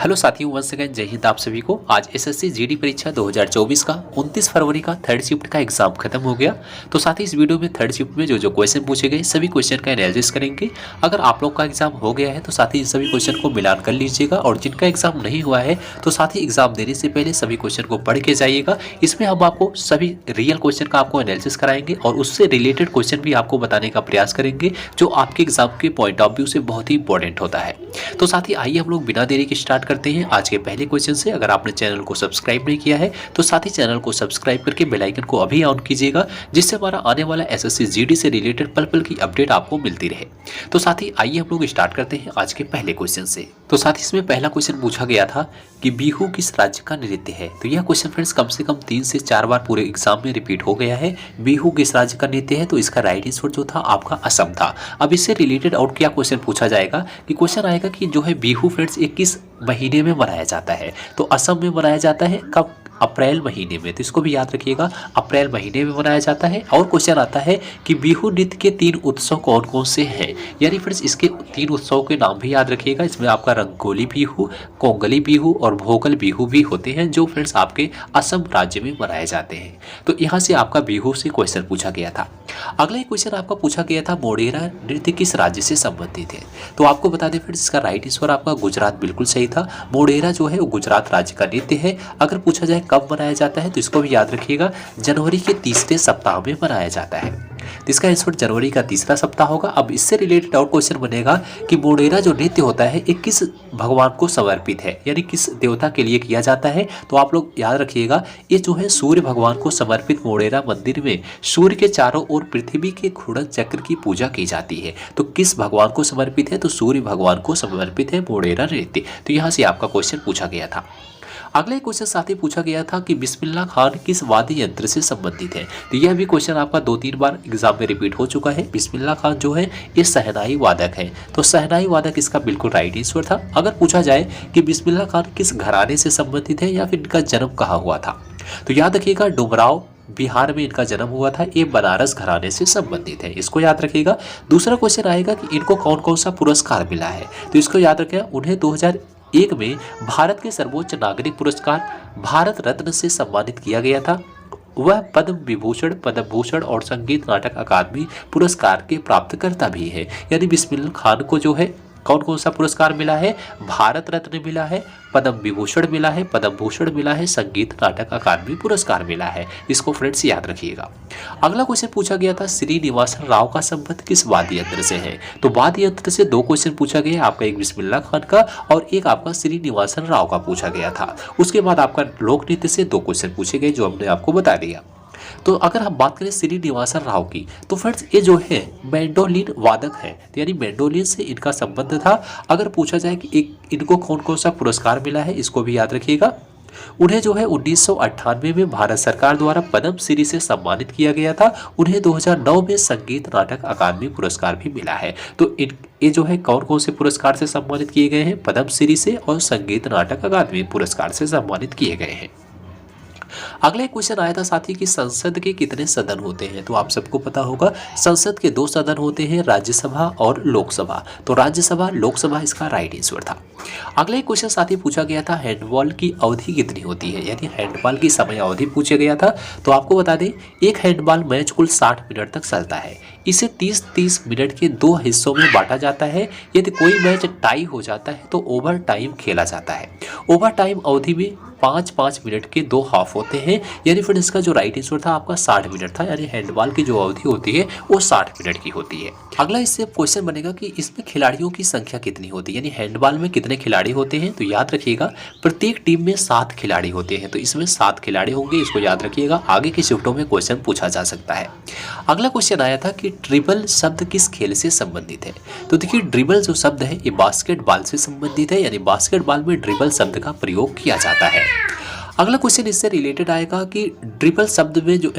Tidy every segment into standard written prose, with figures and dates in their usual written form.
Hello साथियों, once again जय हिंद आप सभी को। आज एसएससी जीडी परीक्षा 2024 का 29 फरवरी का थर्ड शिफ्ट का एग्जाम खत्म हो गया। तो साथ ही इस वीडियो में थर्ड शिफ्ट में जो जो क्वेश्चन पूछे गए सभी क्वेश्चन का एनालिसिस करेंगे। अगर आप लोग का एग्जाम हो गया है तो साथ ही सभी क्वेश्चन को मिलान कर लीजिएगा, और जिनका एग्जाम नहीं हुआ है तो साथ ही एग्जाम देने से पहले सभी क्वेश्चन को पढ़ के जाइएगा। इसमें हम आपको सभी रियल क्वेश्चन का आपको एनालिसिस कराएंगे और उससे रिलेटेड क्वेश्चन भी आपको बताने का प्रयास करेंगे जो आपके एग्जाम के पॉइंट ऑफ व्यू से बहुत ही इंपॉर्टेंट होता है। तो साथ ही आइए हम लोग बिना देरी के स्टार्ट करते हैं आज के पहले क्वेश्चन से। अगर आपने चैनल को सब्सक्राइब नहीं किया है तो साथ ही चैनल को सब्सक्राइब करके बेल आइकन को अभी ऑन कीजिएगा, जिससे हमारा आने वाला एसएससी जीडी से रिलेटेड पल पल की अपडेट आपको मिलती रहे। तो साथ ही आइए हम लोग स्टार्ट करते हैं आज के पहले क्वेश्चन से। तो साथ ही इसमें पहला क्वेश्चन पूछा गया था कि बिहू किस राज्य का नृत्य है। तो यह क्वेश्चन फ्रेंड्स कम से कम 3 से 4 बार पूरे एग्जाम में रिपीट हो गया है। बिहू किस राज्य का नृत्य है, तो इसका राइट आंसर जो था आपका असम था। अब इससे रिलेटेड और क्या क्वेश्चन पूछा जाएगा कि क्वेश्चन आएगा कि जो है बिहू फ्रेंड्स ये किस महीने में मनाया जाता है। तो असम में मनाया जाता है कब? अप्रैल महीने में। तो इसको भी याद रखिएगा, अप्रैल महीने में मनाया जाता है। और क्वेश्चन आता है कि बिहू नृत्य के 3 उत्सव कौन कौन से हैं। यानी फ्रेंड्स इसके 3 उत्सव के नाम भी याद रखिएगा। इसमें आपका रंगोली बिहू, कोंगली बिहू और भोगल बिहू भी होते हैं, जो फ्रेंड्स आपके असम राज्य में मनाए जाते हैं। तो यहाँ से आपका बिहू से क्वेश्चन पूछा गया था। अगला एक क्वेश्चन आपका पूछा गया था मोढेरा नृत्य किस राज्य से संबंधित है। तो आपको बता दें फ्रेंड्स इसका राइट आंसर आपका गुजरात बिल्कुल सही था। मोढेरा जो है वो गुजरात राज्य का नृत्य है। अगर पूछा जाए कब मनाया जाता है तो इसको भी याद रखिएगा, जनवरी के तीसरे सप्ताह में मनाया जाता है। तो इसका आंसर जनवरी का तीसरा सप्ताह होगा। अब इससे रिलेटेड और क्वेश्चन बनेगा कि मोढेरा जो नृत्य होता है ये किस भगवान को समर्पित है, यानी किस देवता के लिए किया जाता है। तो आप लोग याद रखिएगा, ये जो है सूर्य भगवान को समर्पित मोढेरा मंदिर में सूर्य के चारों ओर पृथ्वी के घूर्णन चक्र की पूजा की जाती है। तो किस भगवान को समर्पित है, तो सूर्य भगवान को समर्पित है मोढेरा नृत्य। तो यहाँ से आपका क्वेश्चन पूछा गया था। अगला क्वेश्चन साथ ही पूछा गया था कि बिस्मिल्लाह खान किस वाद्य यंत्र से संबंधित है। तो यह भी क्वेश्चन आपका 2-3 बार एग्जाम में रिपीट हो चुका है। बिस्मिल्लाह खान जो है ये शहनाई वादक है। तो शहनाई वादक इसका बिल्कुल राइट आंसर था। अगर पूछा जाए कि बिस्मिल्लाह खान किस घराने से संबंधित है या फिर इनका जन्म कहाँ हुआ था, तो याद रखिएगा डुमराव बिहार में इनका जन्म हुआ था। ये बनारस घराने से संबंधित है, इसको याद रखिएगा। दूसरा क्वेश्चन आएगा कि इनको कौन कौन सा पुरस्कार मिला है। तो इसको याद रखिएगा, उन्हें 2001 में भारत के सर्वोच्च नागरिक पुरस्कार भारत रत्न से सम्मानित किया गया था। वह पद्म विभूषण, पद्म भूषण और संगीत नाटक अकादमी पुरस्कार के प्राप्तकर्ता भी है। यानी बिस्मिल्लाह खान को जो है कौन कौन सा पुरस्कार मिला है, भारत रत्न मिला है, पद्म विभूषण मिला है, पद्म भूषण मिला है, संगीत नाटक अकादमी पुरस्कार मिला है। इसको फ्रेंड्स याद रखिएगा। अगला क्वेश्चन पूछा गया था श्रीनिवासन राव का संबंध किस वाद्य यंत्र से है। तो वाद्य यंत्र से 2 क्वेश्चन पूछा गया, आपका एक बिस्मिल्लाह खान का और एक आपका श्रीनिवासन राव का पूछा गया था। उसके बाद आपका लोक नृत्य से 2 क्वेश्चन पूछे गए जो हमने आपको बता दिया। तो अगर हम बात करें श्रीनिवासन राव की, तो फ्रेंड्स ये जो है मैंडोलिन वादक है, तो यानी मैंडोलिन से इनका संबंध था। अगर पूछा जाए कि इनको कौन कौन सा पुरस्कार मिला है, इसको भी याद रखिएगा। उन्हें जो है 1998 में भारत सरकार द्वारा पद्म श्री से सम्मानित किया गया था। उन्हें 2009 में संगीत नाटक अकादमी पुरस्कार भी मिला है। तो ये जो है कौन कौन से पुरस्कार से सम्मानित किए गए हैं, पद्म श्री से और संगीत नाटक अकादमी पुरस्कार से सम्मानित किए गए हैं। अगला एक क्वेश्चन आया था साथी कि संसद के कितने सदन होते हैं। तो आप सबको पता होगा संसद के 2 सदन होते हैं, राज्यसभा और लोकसभा। तो राज्यसभा लोकसभा इसका राइट आंसर था। अगला एक क्वेश्चन साथी पूछा गया था हैंडबॉल की अवधि कितनी होती है, यानी हैंडबॉल की समय अवधि पूछा गया था। तो आपको बता दें एक हैंडबॉल मैच कुल 60 मिनट तक चलता है। इसे 30-30 मिनट के 2 हिस्सों में बांटा जाता है। यदि कोई मैच टाई हो जाता है तो ओवर टाइम खेला जाता है। ओवर टाइम अवधि में 5-5 मिनट के 2 हाफ होते हैं। यानी फिर इसका जो राइट आंसर था आपका 60 मिनट था। यानी हैंडबॉल की जो अवधि होती है वो 60 मिनट की होती है। अगला इससे क्वेश्चन बनेगा कि इसमें खिलाड़ियों की संख्या कितनी होती है, यानी हैंडबॉल में कितने खिलाड़ी होते हैं। तो याद रखिएगा प्रत्येक टीम में 7 खिलाड़ी होते हैं। तो इसमें 7 खिलाड़ी होंगे, इसको याद रखिएगा। आगे की शिफ्टों में क्वेश्चन पूछा जा सकता है। अगला क्वेश्चन आया था कि ड्रिबल शब्द किस खेल से संबंधित है। तो देखिए ड्रिबल जो शब्द है ये बास्केटबॉल से संबंधित है, यानी बास्केटबॉल में ड्रिबल शब्द का प्रयोग किया जाता है। अगला क्वेश्चन इससे रिलेटेड आएगा कि ड्रिबल शब्द में जो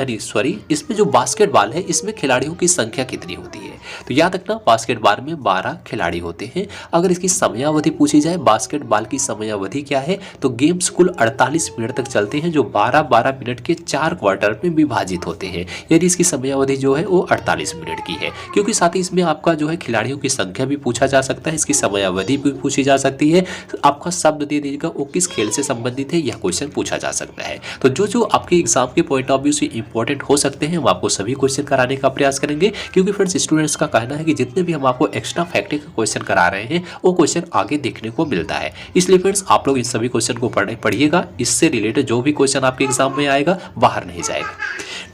इसमें जो बास्केटबॉल है इसमें खिलाड़ियों की संख्या कितनी होती है। तो याद रखना बास्केटबॉल में 12 खिलाड़ी होते हैं। अगर इसकी समयावधि पूछी जाए बास्केटबॉल की समयावधि क्या है, तो गेम्स कुल 48 मिनट तक चलते हैं जो 12-12 मिनट के 4 क्वार्टर में विभाजित होते हैं। यानी इसकी समयावधि जो है वो 48 मिनट की है, क्योंकि साथ ही इसमें आपका जो है खिलाड़ियों की संख्या भी पूछा जा सकता है, इसकी समयावधि भी पूछी जा सकती है। आपका शब्द दे दीजिएगा वो किस खेल से संबंधित है, यह क्वेश्चन पूछा जा सकता है। तो जो आपके एग्जाम के पॉइंट ऑफ व्यू से इंपॉर्टेंट हो सकते हैं हम आपको सभी क्वेश्चन कराने का प्रयास करेंगे, क्योंकि फ्रेंड्स स्टूडेंट्स का कहना है कि जितने भी हम आपको एक्स्ट्रा फैक्ट का क्वेश्चन करा रहे हैं वो क्वेश्चन आगे देखने को मिलता है। इसलिए फ्रेंड्स आप लोग इन सभी क्वेश्चन को पढ़िएगा, इससे रिलेटेड जो भी क्वेश्चन आपके एग्जाम में आएगा बाहर नहीं जाएगा।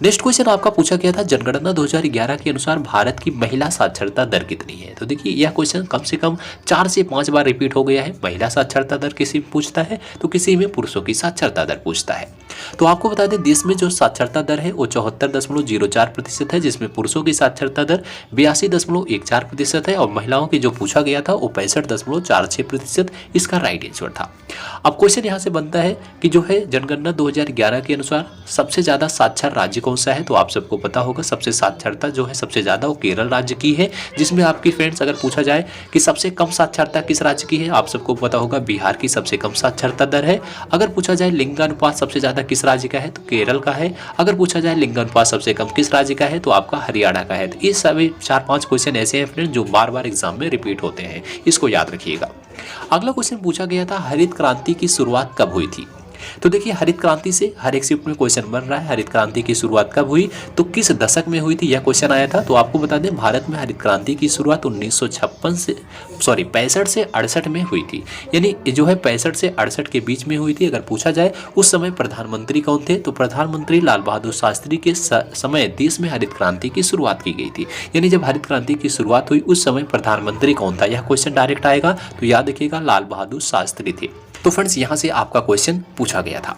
नेक्स्ट क्वेश्चन आपका पूछा गया था जनगणना 2011 के अनुसार भारत की महिला साक्षरता दर कितनी है। तो देखिए यह क्वेश्चन कम से कम 4 से 5 बार रिपीट हो गया है। महिला साक्षरता दर किसी में पूछता है तो किसी में पुरुषों की साक्षरता दर पूछता है। तो आपको बता दें देश में जो साक्षरता दर है वो 74.04% है, जिसमें पुरुषों की साक्षरता दर 82.14% है और महिलाओं की जो पूछा गया था वो 65.46% इसका राइट आंसर था। अब क्वेश्चन यहाँ से बनता है कि जो है जनगणना 2011 के अनुसार सबसे ज्यादा साक्षर राज्य कौन सा है। तो आप सबको पता होगा सबसे साक्षरता जो है सबसे ज्यादा वो केरल राज्य की है, जिसमें आपकी फ्रेंड्स अगर पूछा जाए कि सबसे कम साक्षरता किस राज्य की है, आप सबको पता होगा बिहार की सबसे कम साक्षरता दर है। अगर पूछा जाए लिंगानुपात सबसे ज्यादा किस राज्य का है तो केरल का है। अगर पूछा जाए लिंगानुपात सबसे कम किस राज्य का है तो आपका हरियाणा का है। तो ये सभी 4-5 क्वेश्चन ऐसे हैं फ्रेंड्स जो बार बार एग्जाम में रिपीट होते हैं, इसको याद रखिएगा। अगला क्वेश्चन पूछा गया था हरित क्रांति की शुरुआत कब हुई थी। तो देखिए हरित क्रांति से हर एक शिफ्ट में क्वेश्चन बन रहा है, हरित क्रांति की शुरुआत कब हुई तो किस दशक में हुई थी यह क्वेश्चन आया था। तो आपको बता दें भारत में हरित क्रांति की शुरुआत 65 से 68 में हुई थी, यानी जो है 65 से 68 के बीच में हुई थी। अगर पूछा जाए उस समय प्रधानमंत्री कौन थे तो प्रधानमंत्री लाल बहादुर शास्त्री के समय देश में हरित क्रांति की शुरुआत की गई थी। यानी जब हरित क्रांति की शुरुआत हुई उस समय प्रधानमंत्री कौन था, यह क्वेश्चन डायरेक्ट आएगा। तो याद रखिएगा लाल बहादुर शास्त्री थे। तो फ्रेंड्स यहाँ से आपका क्वेश्चन पूछा गया था।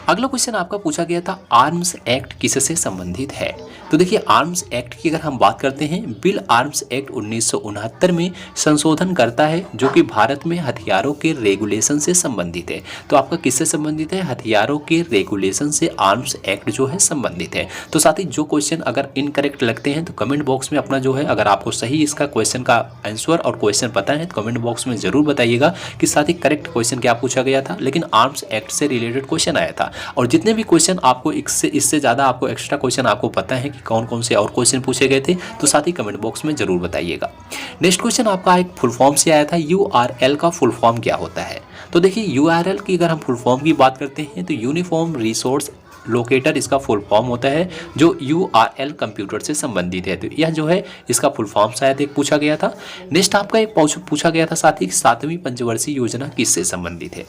अगला क्वेश्चन आपका पूछा गया था आर्म्स एक्ट किससे संबंधित है। तो देखिए आर्म्स एक्ट की अगर हम बात करते हैं बिल आर्म्स एक्ट 1969 में संशोधन करता है जो कि भारत में हथियारों के रेगुलेशन से संबंधित है। तो आपका किससे संबंधित है, हथियारों के रेगुलेशन से आर्म्स एक्ट जो है संबंधित है। तो साथ ही जो क्वेश्चन अगर इनकरेक्ट लगते हैं तो कमेंट बॉक्स में अपना जो है अगर आपको सही इसका क्वेश्चन का आंसर और क्वेश्चन पता है तो कमेंट बॉक्स में जरूर बताइएगा कि साथ ही करेक्ट क्वेश्चन क्या पूछा गया था। लेकिन आर्म्स एक्ट से रिलेटेड क्वेश्चन आया था और जितने भी क्वेश्चन आपको इससे ज्यादा आपको एक्स्ट्रा क्वेश्चन आपको पता है कि कौन कौन से और क्वेश्चन पूछे गए थे तो साथ ही कमेंट बॉक्स में जरूर बताइएगा। नेक्स्ट क्वेश्चन आपका एक फुल फॉर्म से आया था यूआरएल का फुल फॉर्म क्या होता है। तो देखिए यूआरएल की अगर हम फुल फॉर्म की बात करते हैं तो यूनिफॉर्म रिसोर्स लोकेटर इसका फुल फॉर्म होता है जो यूआरएल कंप्यूटर से संबंधित है। तो यह जो है इसका फुल फॉर्म शायद एक पूछा गया था। नेक्स्ट आपका एक पूछा गया था साथ ही 7वीं पंचवर्षीय योजना किससे संबंधित है।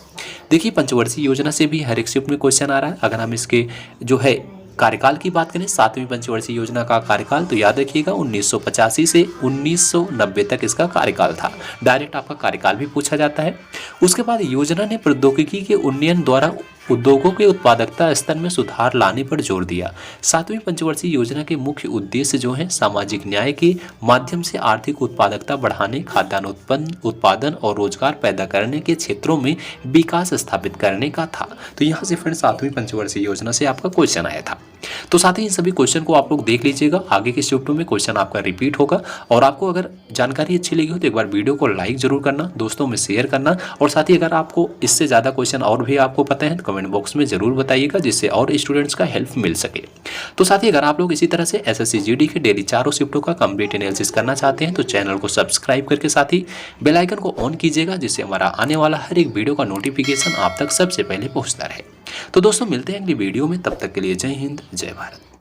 देखिए पंचवर्षीय योजना से भी हर एक शिफ्ट में क्वेश्चन आ रहा है। अगर हम इसके जो है कार्यकाल की बात करें 7वीं पंचवर्षीय योजना का कार्यकाल तो याद रखिएगा 1985 से 1990 तक इसका कार्यकाल था। डायरेक्ट आपका कार्यकाल भी पूछा जाता है। उसके बाद योजना ने प्रौद्योगिकी के उन्नयन द्वारा उद्योगों के उत्पादकता स्तर में सुधार लाने पर जोर दिया। 7वीं पंचवर्षीय योजना के मुख्य उद्देश्य जो है सामाजिक न्याय के माध्यम से आर्थिक उत्पादकता बढ़ाने, खाद्यान्न उत्पादन और रोजगार पैदा करने के क्षेत्रों में विकास स्थापित करने का था। तो यहाँ से फ्रेंड्स 7वीं पंचवर्षीय योजना से आपका क्वेश्चन आया था। तो साथ ही इन सभी क्वेश्चन को आप लोग देख लीजिएगा, आगे के शिफ्टों में क्वेश्चन आपका रिपीट होगा। और आपको अगर जानकारी अच्छी लगी हो तो एक बार वीडियो को लाइक जरूर करना, दोस्तों में शेयर करना और साथ ही अगर आपको इससे ज़्यादा क्वेश्चन और भी आपको पता है तो कमेंट बॉक्स में जरूर बताइएगा जिससे और स्टूडेंट्स का हेल्प मिल सके। तो साथ ही अगर आप लोग इसी तरह से एसएससी जीडी के डेली 4 शिफ्टों का कंप्लीट एनालिसिस करना चाहते हैं तो चैनल को सब्सक्राइब करके साथ ही बेल आइकन को ऑन कीजिएगा जिससे हमारा आने वाला हर एक वीडियो का नोटिफिकेशन आप तक सबसे पहले पहुंचता रहे। तो दोस्तों मिलते हैं अगली वीडियो में, तब तक के लिए जय हिंद जय भारत।